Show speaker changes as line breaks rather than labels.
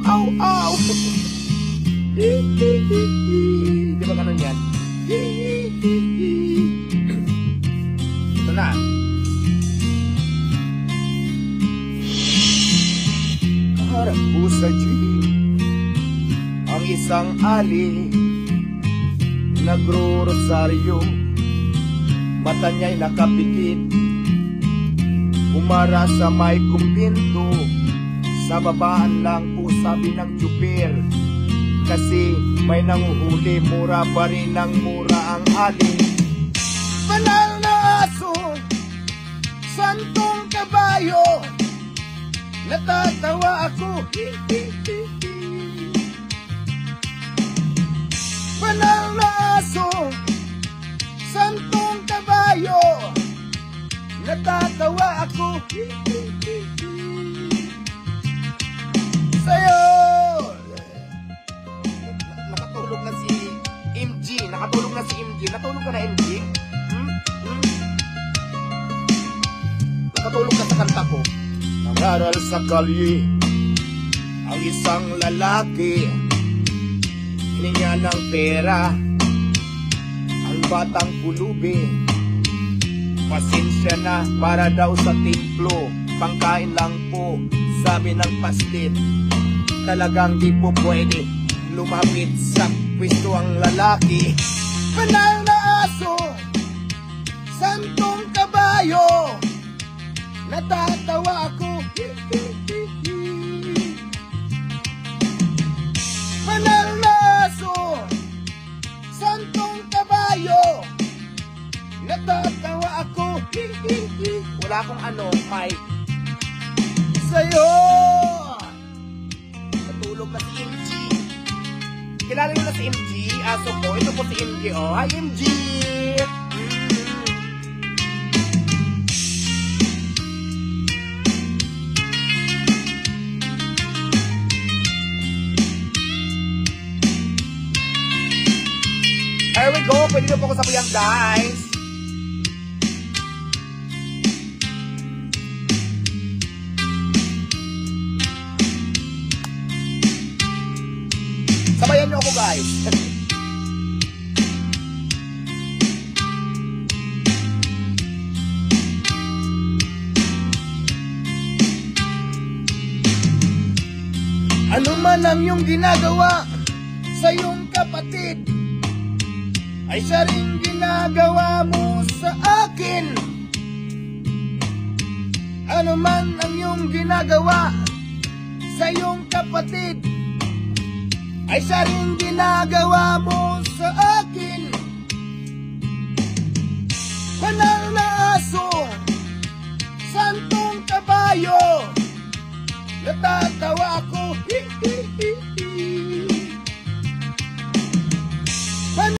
Aw. Di ba ganun yan? Ito na. Kaharap ko sa jeep ang isang ali, nagro-rosaryo, mata niya'y nakapikit, umara sa may kumbento, sa babaan lang po sabi ng tsuper, kasi may nanguhuli, mura pa rin ng mura ang ali. Banal na aso, santong kabayo, natatawa ako. Banal na aso, santong kabayo, natatawa ako. Sa'yo. Nakatulog na si MG. Natulog ka na, MG? Nakatulog ka sa kanta ko. Nangaral sa kalye ang isang lalaki, hininga ng pera ang batang pulubi. Pasensya na para daw sa templo, pangkain lang po, sabi ng paslit. Talagang di po pwede lumapit sa pwesto ang lalaki. Banal na aso, santong kabayo, natatawa ako. Banal na aso, santong kabayo, natatawa ako. Wala akong mic. Sa'yo. Natulog na si MG. Kilala nyo na si MG? Aso ko. Ito po si MG. Oh, hi MG! Here we go. Pwede nyo po ko sabihan, guys. Sabayan nyo ako, guys. Ano man ang iyong ginagawa sa iyong kapatid, ay siya rin ginagawa mo sa akin. Ano man ang iyong ginagawa sa iyong kapatid, ay siya rin ginagawa mo